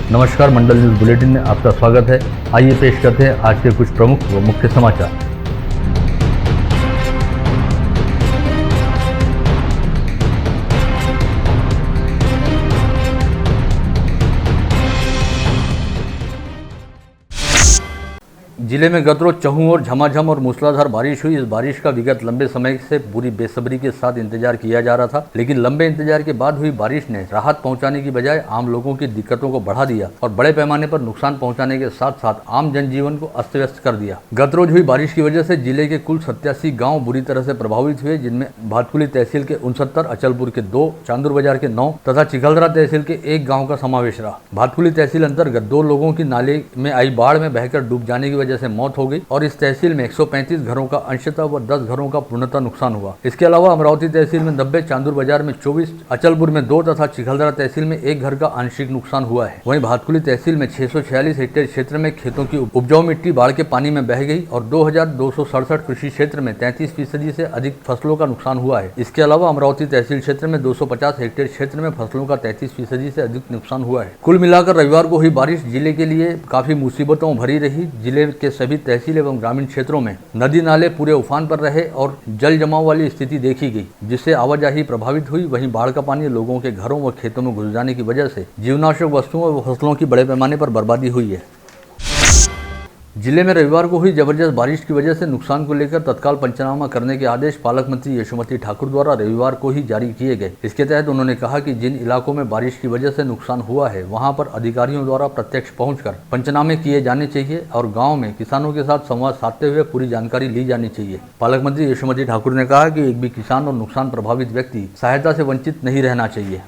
नमस्कार, मंडल news bulletin में आपका स्वागत है। आइए पेश करते हैं आज के कुछ प्रमुख व मुख्य समाचार। जिले में गत रोज चहुं और झमाझम और मूसलाधार बारिश हुई। इस बारिश का विगत लंबे समय से पूरी बेसब्री के साथ इंतजार किया जा रहा था, लेकिन लंबे इंतजार के बाद हुई बारिश ने राहत पहुंचाने की बजाय आम लोगों की दिक्कतों को बढ़ा दिया और बड़े पैमाने पर नुकसान पहुंचाने के साथ साथ आम जनजीवन को अस्त व्यस्त कर दिया। गत रोज हुई बारिश की वजह से जिले के कुल 87 गाँव बुरी तरह से प्रभावित हुए, जिनमें भातकुली तहसील के 69, अचलपुर के 2, चांदुर बाजार के 9 तथा चिखलदरा तहसील के 1 गाँव का समावेश रहा। भातकुली तहसील अंतर्गत 2 लोगों की नाले में आई बाढ़ में बहकर डूब जाने की वजह से मौत हो गई और इस तहसील में 135 घरों का अंशतः व 10 घरों का पूर्णतः नुकसान हुआ। इसके अलावा अमरावती तहसील में 90, चांदुर बाजार में 24, अचलपुर में 2 तथा चिखलदरा तहसील में 1 घर का आंशिक नुकसान हुआ है। वहीं भातकुली तहसील में 646 हेक्टेयर क्षेत्र में खेतों की उपजाऊ मिट्टी बाढ़ के पानी में बह गई और 2267 कृषि क्षेत्र में 33% से अधिक फसलों का नुकसान हुआ है। इसके अलावा अमरावती तहसील क्षेत्र में 250 हेक्टेयर क्षेत्र में फसलों का 33% से अधिक नुकसान हुआ है। कुल मिलाकर रविवार को हुई बारिश जिले के लिए काफी मुसीबतों भरी रही। जिले के सभी तहसील एवं ग्रामीण क्षेत्रों में नदी नाले पूरे उफान पर रहे और जल जमाव वाली स्थिति देखी गई, जिससे आवाजाही प्रभावित हुई। वहीं बाढ़ का पानी लोगों के घरों व खेतों में घुस जाने की वजह से जीवनाशक वस्तुओं व फसलों की बड़े पैमाने पर बर्बादी हुई है। जिले में रविवार को हुई जबरदस्त बारिश की वजह से नुकसान को लेकर तत्काल पंचनामा करने के आदेश पालक मंत्री यशोमती ठाकुर द्वारा रविवार को ही जारी किए गए। इसके तहत उन्होंने कहा कि जिन इलाकों में बारिश की वजह से नुकसान हुआ है, वहां पर अधिकारियों द्वारा प्रत्यक्ष पहुंचकर पंचनामे किए जाने चाहिए और गाँव में किसानों के साथ संवाद साधते हुए पूरी जानकारी ली जानी चाहिए। पालक मंत्री यशोमती ठाकुर ने कहा कि एक भी किसान और नुकसान प्रभावित व्यक्ति सहायता से वंचित नहीं रहना चाहिए।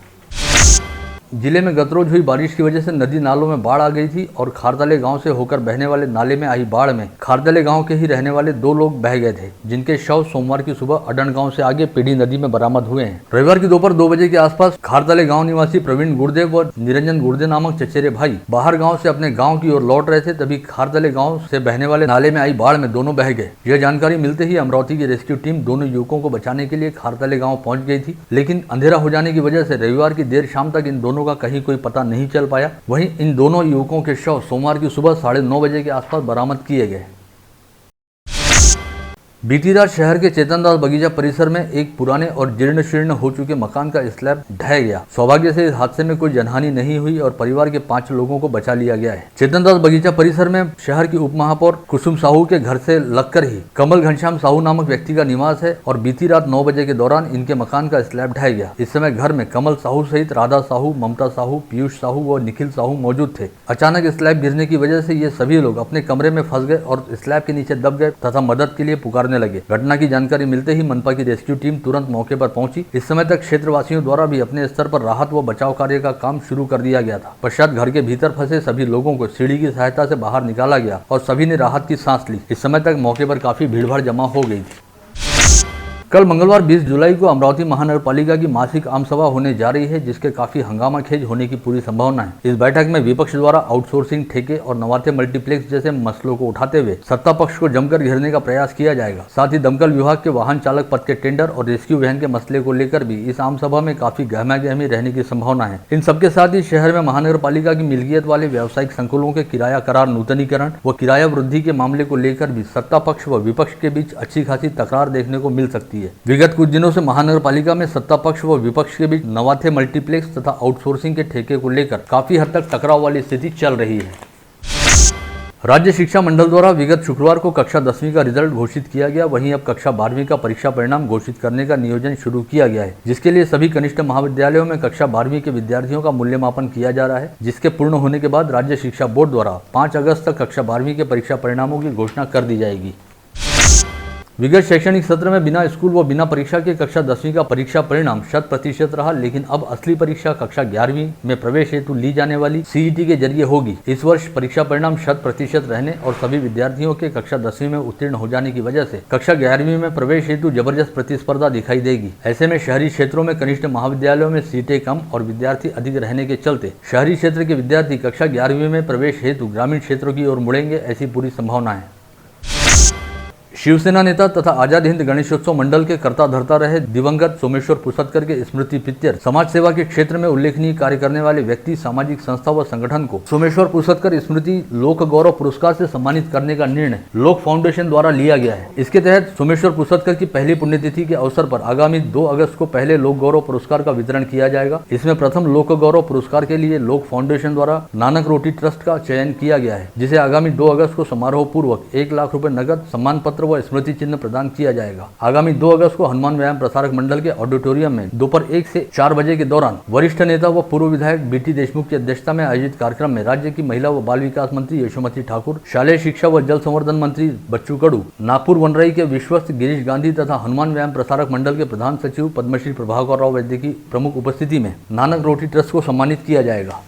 जिले में गत रोज हुई बारिश की वजह से नदी नालों में बाढ़ आ गई थी और खारदले गांव से होकर बहने वाले नाले में आई बाढ़ में खारदले गांव के ही रहने वाले 2 लोग बह गए थे, जिनके शव सोमवार की सुबह अडन गांव से आगे पीढ़ी नदी में बरामद हुए हैं। रविवार की दोपहर 2 बजे के आसपास खारदले गांव निवासी प्रवीण गुर्देव व निरंजन गुर्दे नामक चचेरे भाई बाहर गाँव से अपने गाँव की ओर लौट रहे थे, तभी खारदले गाँव से बहने वाले नाले में आई बाढ़ में दोनों बह गए। यह जानकारी मिलते ही अमरावती की रेस्क्यू टीम दोनों युवकों को बचाने के लिए खारदले गाँव पहुंच गई थी, लेकिन अंधेरा हो जाने की वजह से रविवार की देर शाम तक इन दोनों का कहीं कोई पता नहीं चल पाया। वहीं इन दोनों युवकों के शव सोमवार की सुबह 9:30 बजे के आसपास बरामद किए गए। बीती रात शहर के चेतनदास बगीचा परिसर में एक पुराने और जीर्ण शीर्ण हो चुके मकान का स्लैब ढह गया। सौभाग्य से इस हादसे में कोई जनहानि नहीं हुई और परिवार के 5 लोगों को बचा लिया गया है। चेतनदास बगीचा परिसर में शहर की उप महापौर कुसुम साहू के घर से लगकर ही कमल घनश्याम साहू नामक व्यक्ति का निवास है और बीती रात 9 बजे के दौरान इनके मकान का स्लैब ढह गया। इस समय घर में कमल साहू सहित राधा साहू, ममता साहू, पीयूष साहू व निखिल साहू मौजूद थे। अचानक स्लैब गिरने की वजह से ये सभी लोग अपने कमरे में फंस गए और स्लैब के नीचे दब गए तथा मदद के लिए पुकारने लगे। घटना की जानकारी मिलते ही मनपा की रेस्क्यू टीम तुरंत मौके पर पहुंची। इस समय तक क्षेत्रवासियों द्वारा भी अपने स्तर पर राहत व बचाव कार्य का काम शुरू कर दिया गया था। पश्चात घर के भीतर फंसे सभी लोगों को सीढ़ी की सहायता से बाहर निकाला गया और सभी ने राहत की सांस ली। इस समय तक मौके पर काफी भीड़भाड़ जमा हो गई थी। कल मंगलवार 20 जुलाई को अमरावती महानगर पालिका की मासिक आम सभा होने जा रही है, जिसके काफी हंगामा खेज होने की पूरी संभावना है। इस बैठक में विपक्ष द्वारा आउटसोर्सिंग, ठेके और नवाते मल्टीप्लेक्स जैसे मसलों को उठाते हुए सत्ता पक्ष को जमकर घेरने का प्रयास किया जाएगा। साथ ही दमकल विभाग के वाहन चालक पद के टेंडर और रेस्क्यू वैन के मसले को लेकर भी इस आम सभा में काफी गहमागहमी रहने की संभावना है। इन सबके साथ ही शहर में महानगर पालिका की मिल्कियत वाले व्यावसायिक संकुलों के किराया करार नूतनीकरण व किराया वृद्धि के मामले को लेकर भी सत्ता पक्ष व विपक्ष के बीच अच्छी खासी तकरार देखने को मिल सकती है। विगत कुछ दिनों से महानगर पालिका में सत्ता पक्ष व विपक्ष के बीच नवाथे मल्टीप्लेक्स तथा आउटसोर्सिंग के ठेके को लेकर काफी हद तक टकराव वाली स्थिति चल रही है। राज्य शिक्षा मंडल द्वारा विगत शुक्रवार को कक्षा 10वीं का रिजल्ट घोषित किया गया। वहीं अब कक्षा 12वीं का परीक्षा परिणाम घोषित करने का नियोजन शुरू किया गया है, जिसके लिए सभी कनिष्ठ महाविद्यालयों में कक्षा 12वीं के विद्यार्थियों का मूल्यमापन किया जा रहा है, जिसके पूर्ण होने के बाद राज्य शिक्षा बोर्ड द्वारा 5 अगस्त तक कक्षा 12वीं के परीक्षा परिणामों की घोषणा कर दी जाएगी। विगत शैक्षणिक सत्र में बिना स्कूल व बिना परीक्षा के कक्षा 10वीं का परीक्षा परिणाम 100% रहा, लेकिन अब असली परीक्षा कक्षा 11वीं में प्रवेश हेतु ली जाने वाली CET के जरिए होगी। इस वर्ष परीक्षा परिणाम 100% रहने और सभी विद्यार्थियों के कक्षा 10वीं में उत्तीर्ण हो जाने की वजह से कक्षा 11वीं में प्रवेश हेतु जबरदस्त प्रतिस्पर्धा दिखाई देगी। ऐसे में शहरी क्षेत्रों में कनिष्ठ महाविद्यालयों में सीटें कम और विद्यार्थी अधिक रहने के चलते शहरी क्षेत्र के विद्यार्थी कक्षा 11वीं में प्रवेश हेतु ग्रामीण क्षेत्रों की ओर मुड़ेंगे, ऐसी पूरी संभावना है। शिवसेना नेता तथा आजाद हिंद गणेशोत्सव मंडल के कर्ता धर्ता रहे दिवंगत सोमेश्वर पुसदकर के स्मृति प्रीत्यर्थ समाज सेवा के क्षेत्र में उल्लेखनीय कार्य करने वाले व्यक्ति, सामाजिक संस्था व संगठन को सोमेश्वर पुसदकर स्मृति लोक गौरव पुरस्कार से सम्मानित करने का निर्णय लोक फाउंडेशन द्वारा लिया गया है। इसके तहत सोमेश्वर पुसदकर की पहली पुण्यतिथि के अवसर पर आगामी 2 अगस्त को पहले लोक गौरव पुरस्कार का वितरण किया जाएगा। इसमें प्रथम लोक गौरव पुरस्कार के लिए लोक फाउंडेशन द्वारा नानक रोटी ट्रस्ट का चयन किया गया है, जिसे आगामी 2 अगस्त को समारोह पूर्वक 1 लाख रुपए नगद, सम्मान पत्र व स्मृति चिन्ह प्रदान किया जाएगा। आगामी 2 अगस्त को हनुमान व्यायाम प्रसारक मंडल के ऑडिटोरियम में दोपहर 1 से 4 बजे के दौरान वरिष्ठ नेता व पूर्व विधायक बीटी देशमुख की अध्यक्षता में आयोजित कार्यक्रम में राज्य की महिला व बाल विकास मंत्री यशोमती ठाकुर, शालेय शिक्षा व जल संवर्धन मंत्री बच्चू कडू, नागपुर वनराई के विश्वस्त गिरीश गांधी तथा हनुमान व्यायाम प्रसारक मंडल के प्रधान सचिव पद्मश्री प्रभाकर राव वैद्य की प्रमुख उपस्थिति में नानक रोटी ट्रस्ट को सम्मानित किया जाएगा।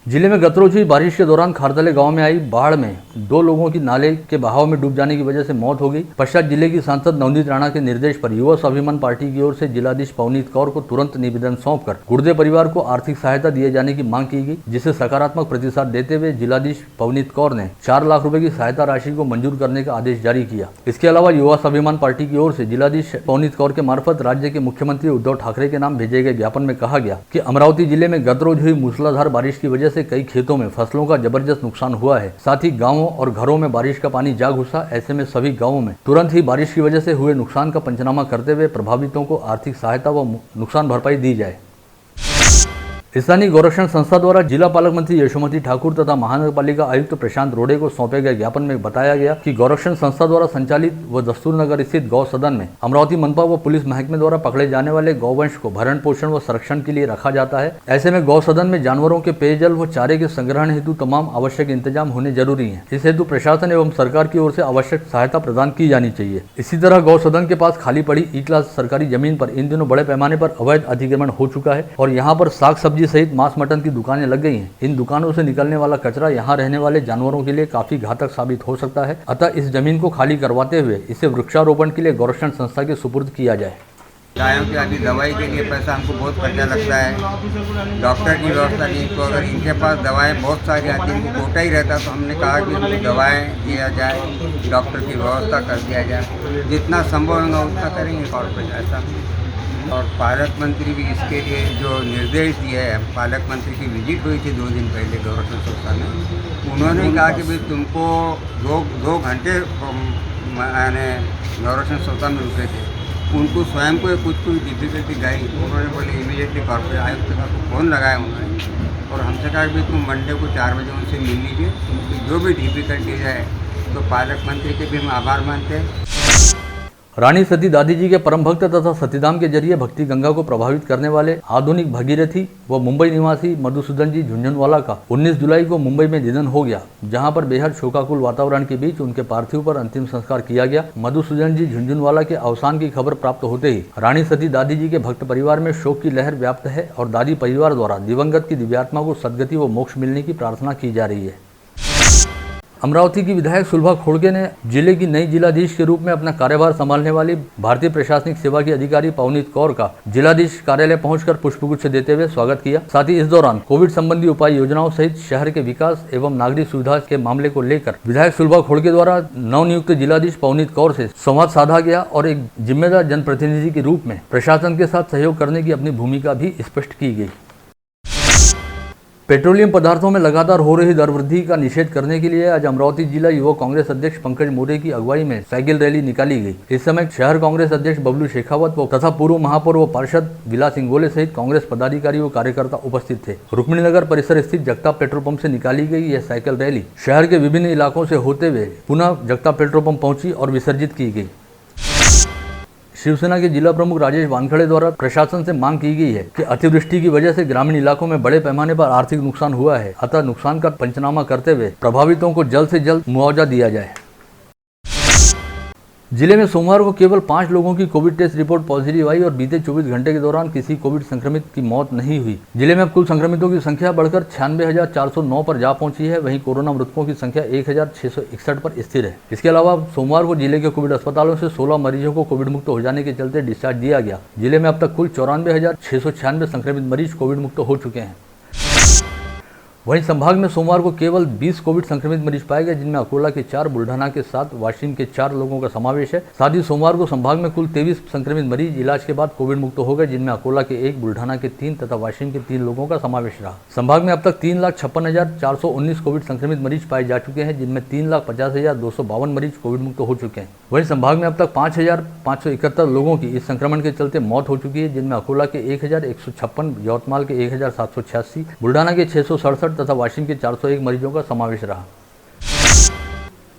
जिले में गतरोज हुई बारिश के दौरान खारदले गांव में आई बाढ़ में 2 लोगों की नाले के बहाव में डूब जाने की वजह से मौत हो गई। पश्चात जिले की सांसद नवनीत राणा के निर्देश पर युवा स्वाभिमान पार्टी की ओर से जिलाधीश पवनीत कौर को तुरंत निवेदन सौंपकर गुर्दे परिवार को आर्थिक सहायता दिए जाने की मांग की गई, जिसे सकारात्मक प्रतिसाद देते हुए जिलाधीश पवनीत कौर ने 4 लाख रुपए की सहायता राशि को मंजूर करने का आदेश जारी किया। इसके अलावा युवा स्वाभिमान पार्टी की ओर से जिलाधीश पवनीत कौर के मार्फत राज्य के मुख्यमंत्री उद्धव ठाकरे के नाम भेजे गए ज्ञापन में कहा गया कि अमरावती जिले में गतरोज हुई मूसलाधार बारिश की वजह से कई खेतों में फसलों का जबरदस्त नुकसान हुआ है। साथ ही गांवों और घरों में बारिश का पानी जा घुसा। ऐसे में सभी गांवों में तुरंत ही बारिश की वजह से हुए नुकसान का पंचनामा करते हुए प्रभावितों को आर्थिक सहायता व नुकसान भरपाई दी जाए। स्थानीय गौरक्षण संस्था द्वारा जिला पालक मंत्री यशोमती ठाकुर तथा महानगरपालिका आयुक्त प्रशांत रोडे को सौंपे गए ज्ञापन में बताया गया कि गौरक्षण संस्था द्वारा संचालित व दस्तूर नगर स्थित गौ सदन में अमरावती मनपा व पुलिस महकमे द्वारा पकड़े जाने वाले गौवंश को भरण पोषण व संरक्षण के लिए रखा जाता है। ऐसे में गौ सदन में जानवरों के पेयजल व चारे के संग्रहण हेतु तमाम आवश्यक इंतजाम होने जरूरी है। इस हेतु प्रशासन एवं सरकार की ओर से आवश्यक सहायता प्रदान की जानी चाहिए। इसी तरह गौ सदन के पास खाली पड़ी ई क्लास सरकारी जमीन पर इन दिनों बड़े पैमाने पर अवैध अतिक्रमण हो चुका है और यहाँ पर साग सब्जी सहित मांस मटन की दुकानें लग गई हैं। इन दुकानों से निकलने वाला कचरा यहाँ रहने वाले जानवरों के लिए काफी घातक साबित हो सकता है। अतः इस जमीन को खाली करवाते हुए इसे वृक्षारोपण के लिए गौरक्षण संस्था के सुपुर्द किया जाए। गायों की अभी दवाई के लिए पैसा हमको बहुत खर्चा लगता है। डॉक्टर की व्यवस्था नहीं, तो अगर इनके पास दवाएं बहुत सारी आती हैं, इनको कोटा ही रहता, तो हमने कहा कि इनको दवाएं दिया जाए, डॉक्टर की व्यवस्था कर दिया जाए। जितना संभव होगा उतना करेंगे कॉर्पोरेट ऐसा। और पालक मंत्री भी इसके लिए जो निर्देश दिए हैं, पालक मंत्री की विजिट हुई थी 2 दिन पहले गौरक्षण संस्था में। उन्होंने कहा कि भाई तुमको 2 घंटे मैंने गौरक्षण संस्था में रुके थे, उनको स्वयं को कुछ डिफिकल्टी गई। उन्होंने बोले इमीडिएटली कॉर्पोरेट आयुक्त का फ़ोन लगाया उन्होंने और हमसे कहा कि तुम मंडे को 4 बजे उनसे मिल लीजिए, जो भी डिफिकल्टीज है। तो पालक मंत्री के भी हम आभार मानते हैं। रानी सती दादी जी के परम भक्त तथा सतीधाम के जरिए भक्ति गंगा को प्रभावित करने वाले आधुनिक भगीरथी व मुंबई निवासी मधुसूदन जी झुंझुनवाला का 19 जुलाई को मुंबई में निधन हो गया, जहां पर बेहद शोकाकुल वातावरण के बीच उनके पार्थिव पर अंतिम संस्कार किया गया। मधुसूदन जी झुंझुनवाला के अवसान की खबर प्राप्त होते ही रानी सती दादी जी के भक्त परिवार में शोक की लहर व्याप्त है और दादी परिवार द्वारा दिवंगत की दिव्यात्मा को सदगति व मोक्ष मिलने की प्रार्थना की जा रही है। अमरावती की विधायक सुलभा खोड़के ने जिले की नई जिलाधीश के रूप में अपना कार्यभार संभालने वाली भारतीय प्रशासनिक सेवा की अधिकारी पवनीत कौर का जिलाधीश कार्यालय पहुंचकर पुष्पगुच्छ देते हुए स्वागत किया। साथ ही इस दौरान कोविड संबंधी उपाय योजनाओं सहित शहर के विकास एवं नागरिक सुविधा के मामले को लेकर विधायक सुलभा खोड़के द्वारा नवनियुक्त जिलाधीश पवनीत कौर से संवाद साधा गया और एक जिम्मेदार जनप्रतिनिधि के रूप में प्रशासन के साथ सहयोग करने की अपनी भूमिका भी स्पष्ट की गई। पेट्रोलियम पदार्थों में लगातार हो रही दर वृद्धि का निषेध करने के लिए आज अमरावती जिला युवा कांग्रेस अध्यक्ष पंकज मोरे की अगुवाई में साइकिल रैली निकाली गई। इस समय शहर कांग्रेस अध्यक्ष बबलू शेखावत तथा पूर्व महापौर व पार्षद विलास इंगोले सहित कांग्रेस पदाधिकारी व कार्यकर्ता उपस्थित थे। रुक्मिणी नगर परिसर स्थित जगताप पेट्रोल पंप से निकाली गई यह साइकिल रैली शहर के विभिन्न इलाकों से होते हुए पुनः जगताप पेट्रोल पंप पहुंची और विसर्जित की गई। शिवसेना के जिला प्रमुख राजेश वानखड़े द्वारा प्रशासन से मांग की गई है कि अतिवृष्टि की वजह से ग्रामीण इलाकों में बड़े पैमाने पर आर्थिक नुकसान हुआ है, अतः नुकसान का पंचनामा करते हुए प्रभावितों को जल्द से जल्द मुआवजा दिया जाए। जिले में सोमवार को केवल 5 लोगों की कोविड टेस्ट रिपोर्ट पॉजिटिव आई और बीते 24 घंटे के दौरान किसी कोविड संक्रमित की मौत नहीं हुई। जिले में अब कुल संक्रमितों की संख्या बढ़कर 96,409 पर जा पहुंची है। वहीं कोरोना मृतकों की संख्या 1,661 पर स्थिर है। इसके अलावा सोमवार को जिले के कोविड अस्पतालों से 16 मरीजों को कोविड मुक्त हो जाने के चलते डिस्चार्ज दिया गया। जिले में अब तक कुल 94,696 संक्रमित मरीज कोविड मुक्त हो चुके हैं। वहीं संभाग में सोमवार को केवल 20 कोविड संक्रमित मरीज पाए गए, जिनमें अकोला के 4, बुल्ढाना के 7, वाशिम के 4 लोगों का समावेश है। साथ ही सोमवार को संभाग में कुल 23 संक्रमित मरीज इलाज के बाद कोविड मुक्त हो गए, जिनमें अकोला के 1, बुल्ढाना के 3 तथा वाशिम के 3 लोगों का समावेश रहा। संभाग में अब तक 3,56,419 कोविड संक्रमित मरीज पाए जा चुके हैं, जिनमें 3,50,252 मरीज कोविड मुक्त हो चुके हैं। वहीं संभाग में अब तक 5,571 लोगों की इस संक्रमण के चलते मौत हो चुकी है, जिनमें अकोला के 1,156, यवतमाल के 1,786, बुल्ढाना के 667 तथा वाशिम के 401 मरीजों का समावेश रहा।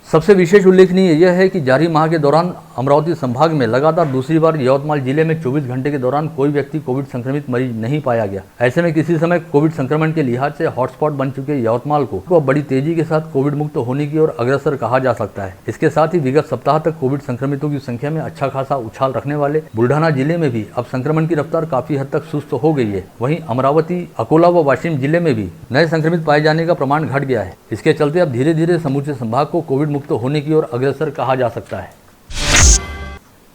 सबसे विशेष उल्लेखनीय यह है कि जारी माह के दौरान अमरावती संभाग में लगातार दूसरी बार यवतमाल जिले में 24 घंटे के दौरान कोई व्यक्ति कोविड संक्रमित मरीज नहीं पाया गया। ऐसे में किसी समय कोविड संक्रमण के लिहाज से हॉटस्पॉट बन चुके यवतमाल को अब बड़ी तेजी के साथ कोविड मुक्त होने की ओर अग्रसर कहा जा सकता है। इसके साथ ही विगत सप्ताह तक कोविड संक्रमितों की संख्या में अच्छा खासा उछाल रखने वाले बुल्ढाना जिले में भी अब संक्रमण की रफ्तार काफी हद तक सुस्त हो गई है। वहीं अमरावती, अकोला व वाशिम जिले में भी नए संक्रमित पाए जाने का प्रमाण घट गया है। इसके चलते अब धीरे धीरे समूचे संभाग को कोविड मुक्त होने की ओर अग्रसर कहा जा सकता है।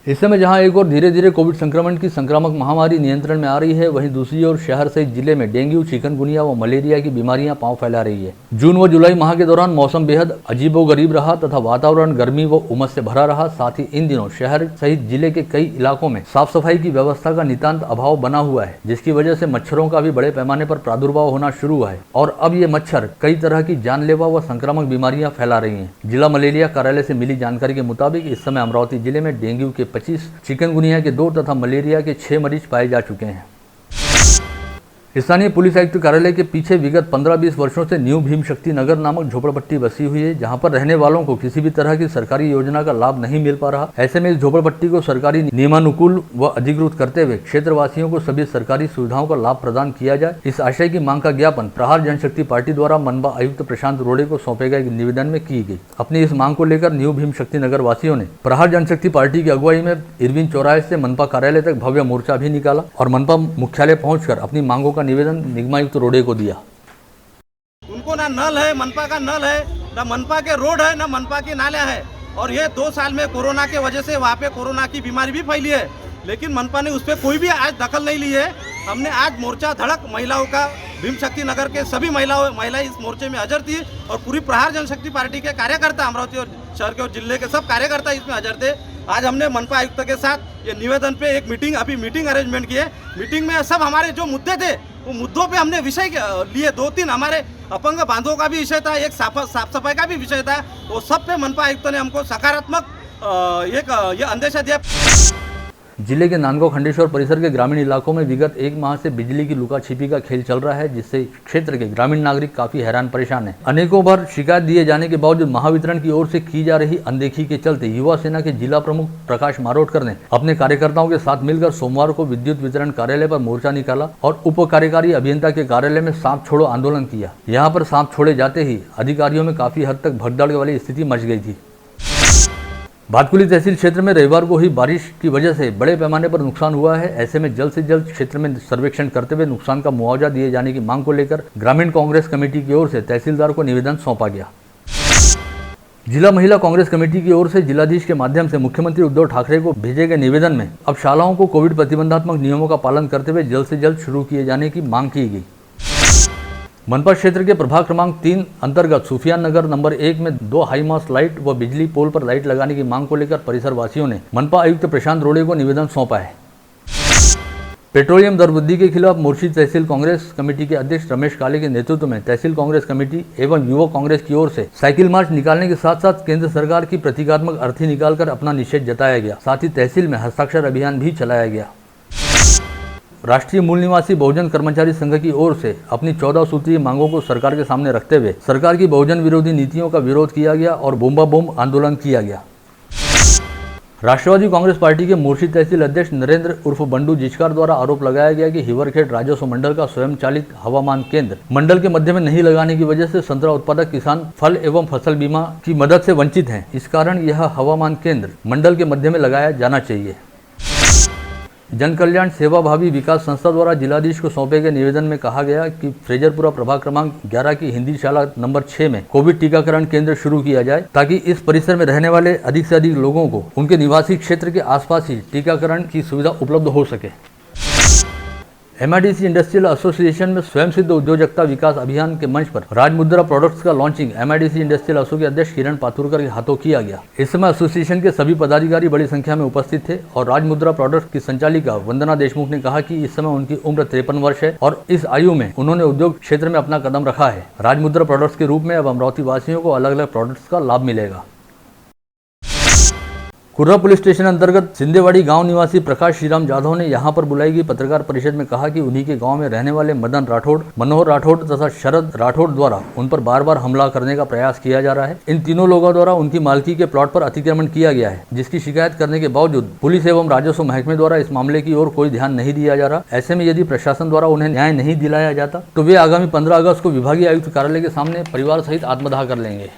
इस समय जहां एक और धीरे धीरे कोविड संक्रमण की संक्रामक महामारी नियंत्रण में आ रही है, वहीं दूसरी ओर शहर सहित जिले में डेंगू, चिकनगुनिया व मलेरिया की बीमारियां पांव फैला रही है। जून व जुलाई माह के दौरान मौसम बेहद अजीबोगरीब रहा तथा वातावरण गर्मी व उमस से भरा रहा। साथ ही इन दिनों शहर सहित जिले के कई इलाकों में साफ सफाई की व्यवस्था का नितांत अभाव बना हुआ है, जिसकी वजह से मच्छरों का भी बड़े पैमाने पर प्रादुर्भाव होना शुरू हुआ है और अब ये मच्छर कई तरह की जानलेवा व संक्रामक बीमारियां फैला रही हैं। जिला मलेरिया कार्यालय से मिली जानकारी के मुताबिक इस समय अमरावती जिले में डेंगू के 25, चिकनगुनिया के 2 तथा मलेरिया के 6 मरीज पाए जा चुके हैं। स्थानीय पुलिस आयुक्त कार्यालय के पीछे विगत 15-20 वर्षों से न्यू भीम शक्ति नगर नामक झोपड़पट्टी बसी हुई है, जहां पर रहने वालों को किसी भी तरह की सरकारी योजना का लाभ नहीं मिल पा रहा। ऐसे में इस झोपड़पट्टी को सरकारी नियमानुकूल व अधिकृत करते हुए क्षेत्रवासियों को सभी सरकारी सुविधाओं का लाभ प्रदान किया जाए, इस आशय की मांग का ज्ञापन प्रहार जनशक्ति पार्टी द्वारा मनपा आयुक्त प्रशांत रोड़े को सौंपे गए निवेदन में की गई। अपनी इस मांग को लेकर न्यू भीम शक्ति नगर वासियों ने प्रहार जनशक्ति पार्टी की अगुवाई में इरविन चौराहे से मनपा कार्यालय तक भव्य मोर्चा भी निकाला और मनपा मुख्यालय पहुंचकर अपनी मांगों का निवेदन निगमायुक्त रोड़े को दिया। उनको ना नल है, मनपा का नल है, ना मनपा के रोड है, ना मनपा की नालियां है और ये 2 साल में कोरोना के वजह से वहाँ पे कोरोना की बीमारी भी फैली है, लेकिन मनपा ने उस पर कोई भी आज दखल नहीं ली है। हमने आज मोर्चा धड़क महिलाओं का, भीम शक्ति नगर के सभी महिलाएं इस मोर्चे में हाजिर थी और पूरी प्रहार जनशक्ति पार्टी के कार्यकर्ता, अमरावती और शहर के और जिले के सब कार्यकर्ता इसमें हाजिर थे। आज हमने मनपा आयुक्त के साथ ये निवेदन पे एक मीटिंग अरेंजमेंट की है। मीटिंग में सब हमारे जो मुद्दे थे वो मुद्दों पे हमने विषय लिए, 2-3 हमारे अपंग बांधों का भी विषय था, एक साफ सफाई का भी विषय था। वो सब पे मनपा आयुक्त ने हमको सकारात्मक ये अंदेशा दिया। जिले के नांदगांव खंडेश्वर परिसर के ग्रामीण इलाकों में विगत 1 माह से बिजली की लुका छिपी का खेल चल रहा है, जिससे क्षेत्र के ग्रामीण नागरिक काफी हैरान परेशान हैं। अनेकों बार शिकायत दिए जाने के बावजूद महावितरण की ओर से की जा रही अनदेखी के चलते युवा सेना के जिला प्रमुख प्रकाश मारोटकर ने अपने कार्यकर्ताओं के साथ मिलकर सोमवार को विद्युत वितरण कार्यालय पर मोर्चा निकाला और उप कार्यकारी अभियंता के कार्यालय में सांप छोड़ो आंदोलन किया। यहाँ पर सांप छोड़े जाते ही अधिकारियों में काफी हद तक भगदड़ वाली स्थिति मच गई थी। भातकुली तहसील क्षेत्र में रविवार को हुई बारिश की वजह से बड़े पैमाने पर नुकसान हुआ है। ऐसे में जल्द से जल्द क्षेत्र में सर्वेक्षण करते हुए नुकसान का मुआवजा दिए जाने की मांग को लेकर ग्रामीण कांग्रेस कमेटी की ओर से तहसीलदार को निवेदन सौंपा गया। जिला महिला कांग्रेस कमेटी की ओर से जिलाधीश के माध्यम से मुख्यमंत्री उद्धव ठाकरे को भेजे गए निवेदन में अब शालाओं को कोविड प्रतिबंधात्मक नियमों का पालन करते हुए जल्द से जल्द शुरू किए जाने की मांग की गई। मनपा क्षेत्र के प्रभाग क्रमांक 3 अंतर्गत सुफियान नगर नंबर 1 में 2 हाई मास्ट लाइट व बिजली पोल पर लाइट लगाने की मांग को लेकर परिसर वासियों ने मनपा आयुक्त प्रशांत रोड़े को निवेदन सौंपा है। पेट्रोलियम दर वृद्धि के खिलाफ मुर्शिद तहसील कांग्रेस कमेटी के अध्यक्ष रमेश काले के नेतृत्व में तहसील कांग्रेस कमेटी एवं युवक कांग्रेस की ओर से साइकिल मार्च निकालने के साथ साथ केंद्र सरकार की प्रतीकात्मक अर्थी निकालकर अपना निषेध जताया गया। साथ ही तहसील में हस्ताक्षर अभियान भी चलाया गया। राष्ट्रीय मूल निवासी बहुजन कर्मचारी संघ की ओर से अपनी 14 सूत्रीय मांगों को सरकार के सामने रखते हुए सरकार की बहुजन विरोधी नीतियों का विरोध किया गया और बूंबा बूम आंदोलन किया गया। राष्ट्रवादी कांग्रेस पार्टी के मुर्शिद तहसील अध्यक्ष नरेंद्र उर्फ बंडू जिचकार द्वारा आरोप लगाया गया कि हिवरखेड़ राजस्व मंडल का स्वयंचालित हवामान केंद्र मंडल के मध्य में नहीं लगाने की वजह से संतरा उत्पादक किसान फल एवं फसल बीमा की मदद से वंचित हैं। इस कारण यह हवामान केंद्र मंडल के मध्य में लगाया जाना चाहिए। जन कल्याण सेवाभावी विकास संस्था द्वारा जिलाधीश को सौंपे गए निवेदन में कहा गया कि फ्रेजरपुरा प्रभाग क्रमांक 11 की हिंदी शाला नंबर 6 में कोविड टीकाकरण केंद्र शुरू किया जाए ताकि इस परिसर में रहने वाले अधिक से अधिक लोगों को उनके निवासी क्षेत्र के आसपास ही टीकाकरण की सुविधा उपलब्ध हो सके। MIDC इंडस्ट्रियल एसोसिएशन में स्वयं सिद्ध उद्योजकता विकास अभियान के मंच पर राजमुद्रा प्रोडक्ट्स का लॉन्चिंग MIDC इंडस्ट्रियल एसो के अध्यक्ष किरण पातुरकर के हाथों किया गया। इस समय एसोसिएशन के सभी पदाधिकारी बड़ी संख्या में उपस्थित थे और राजमुद्रा प्रोडक्ट्स की संचालिका वंदना देशमुख ने कहा कि इस समय उनकी उम्र 53 वर्ष है और इस आयु में उन्होंने उद्योग क्षेत्र में अपना कदम रखा है। राजमुद्रा प्रोडक्ट्स के रूप में अब अमरावती वासियों को अलग अलग प्रोडक्ट्स का लाभ मिलेगा। कुर्रा पुलिस स्टेशन अंतर्गत सिंदेवाड़ी गांव निवासी प्रकाश श्रीराम जाधव ने यहां पर बुलाई गई पत्रकार परिषद में कहा कि उन्हीं के गांव में रहने वाले मदन राठौड़, मनोहर राठौड़ तथा शरद राठौड़ द्वारा उन पर बार बार हमला करने का प्रयास किया जा रहा है। इन तीनों लोगों द्वारा उनकी मालकी के प्लॉट पर अतिक्रमण किया गया है, जिसकी शिकायत करने के बावजूद पुलिस एवं राजस्व महकमे द्वारा इस मामले की ओर कोई ध्यान नहीं दिया जा रहा। ऐसे में यदि प्रशासन द्वारा उन्हें न्याय नहीं दिलाया जाता तो वे आगामी 15 अगस्त को विभागीय आयुक्त कार्यालय के सामने परिवार सहित आत्मदाह कर लेंगे।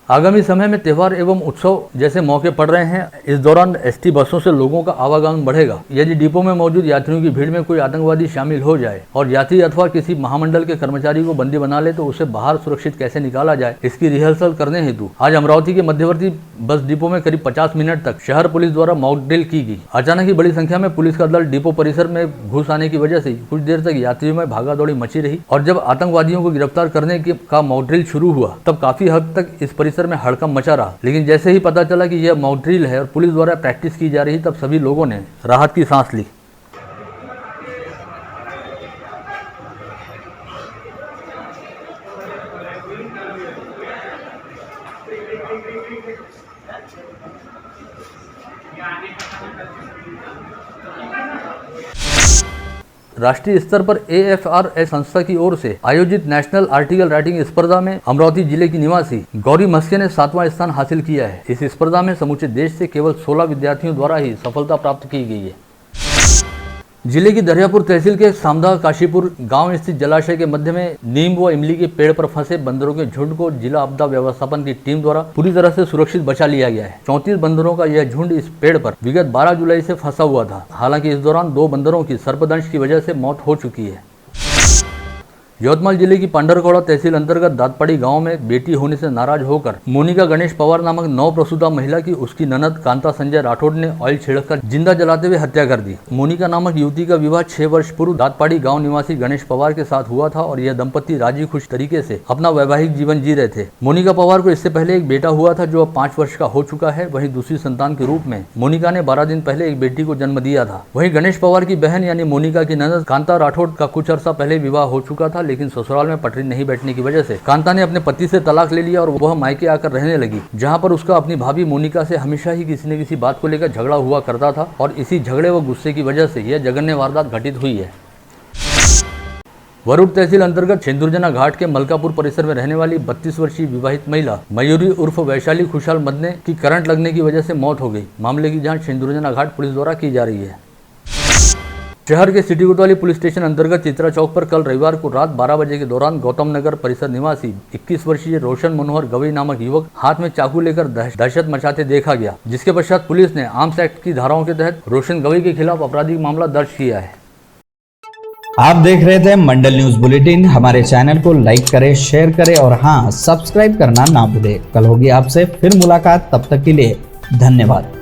आगामी समय में त्यौहार एवं उत्सव जैसे मौके पड़ रहे हैं। इस दौरान ST बसों से लोगों का आवागमन बढ़ेगा। यदि डिपो में मौजूद यात्रियों की भीड़ में कोई आतंकवादी शामिल हो जाए और यात्री अथवा किसी महामंडल के कर्मचारी को बंदी बना ले तो उसे बाहर सुरक्षित कैसे निकाला जाए, इसकी रिहर्सल करने हेतु आज अमरावती के मध्यवर्ती बस डिपो में करीब 50 मिनट तक शहर पुलिस द्वारा मॉक ड्रिल की गई। अचानक ही बड़ी संख्या में पुलिस का दल डिपो परिसर में घुस आने की वजह से कुछ देर तक यात्रियों में भागादौड़ी मची रही और जब आतंकवादियों को गिरफ्तार करने का मॉक ड्रिल शुरू हुआ तब काफी हद तक इस परिसर में हड़कंप मचा रहा। लेकिन जैसे ही पता चला कि यह मॉक ड्रिल है और पुलिस द्वारा प्रैक्टिस की जा रही, तब सभी लोगों ने राहत की सांस ली। राष्ट्रीय स्तर पर AFRS संस्था की ओर से आयोजित नेशनल आर्टिकल राइटिंग स्पर्धा में अमरावती जिले की निवासी गौरी मस्के ने 7वां स्थान हासिल किया है। इस स्पर्धा में समूचे देश से केवल 16 विद्यार्थियों द्वारा ही सफलता प्राप्त की गई है। जिले की दरियापुर तहसील के सामदा काशीपुर गांव स्थित जलाशय के मध्य में नीम व इमली के पेड़ पर फंसे बंदरों के झुंड को जिला आपदा व्यवस्थापन की टीम द्वारा पूरी तरह से सुरक्षित बचा लिया गया है। 34 बंदरों का यह झुंड इस पेड़ पर विगत 12 जुलाई से फंसा हुआ था। हालांकि इस दौरान 2 बंदरों की सर्पदंश की वजह से मौत हो चुकी है। यवतमाल जिले की पांडरकौड़ा तहसील अंतर्गत दातपाड़ी गांव में बेटी होने से नाराज होकर मोनिका गणेश पवार नामक नवप्रसूता महिला की उसकी ननद कांता संजय राठौड़ ने ऑयल छिड़ककर जिंदा जलाते हुए हत्या कर दी। मोनिका नामक युवती का विवाह 6 वर्ष पूर्व दातपाड़ी गांव निवासी गणेश पवार के साथ हुआ था और यह दंपति राजी खुश तरीके से अपना वैवाहिक जीवन जी रहे थे। मोनिका पवार को इससे पहले एक बेटा हुआ था जो अब 5 वर्ष का हो चुका है। वहीं दूसरी संतान के रूप में मोनिका ने 12 दिन पहले एक बेटी को जन्म दिया था। वहीं गणेश पवार की बहन यानी मोनिका की ननद कांता राठौड़ का कुछ अर्सा पहले विवाह हो चुका था, लेकिन ससुराल में पटरी नहीं बैठने की वजह से कांता ने अपने पति से तलाक ले लिया और वह मायके आकर रहने लगी, जहां पर उसका अपनी भाभी मोनिका से हमेशा ही किसी न किसी बात को लेकर झगड़ा हुआ करता था और इसी झगड़े व गुस्से की वजह से यह जघन्य वारदात घटित हुई है। वरुड तहसील अंतर्गत छिंदुरजना घाट के मलकापुर परिसर में रहने वाली 32 वर्षीय विवाहित महिला मयूरी उर्फ वैशाली खुशहाल मदने की करंट लगने की वजह से मौत हो गई। मामले की जांच छिंदुरजना घाट पुलिस द्वारा की जा रही है। शहर के सिटी कोतवाली पुलिस स्टेशन अंतर्गत चित्रा चौक पर कल रविवार को रात 12 बजे के दौरान गौतम नगर परिसर निवासी 21 वर्षीय रोशन मनोहर गवई नामक युवक हाथ में चाकू लेकर दहशत मचाते देखा गया, जिसके पश्चात पुलिस ने आर्म्स एक्ट की धाराओं के तहत रोशन गवई के खिलाफ आपराधिक मामला दर्ज किया है। आप देख रहे थे मंडल न्यूज बुलेटिन। हमारे चैनल को लाइक करें, शेयर करें और हाँ, सब्सक्राइब करना ना भूलें। कल होगी आपसे फिर मुलाकात, तब तक के लिए धन्यवाद।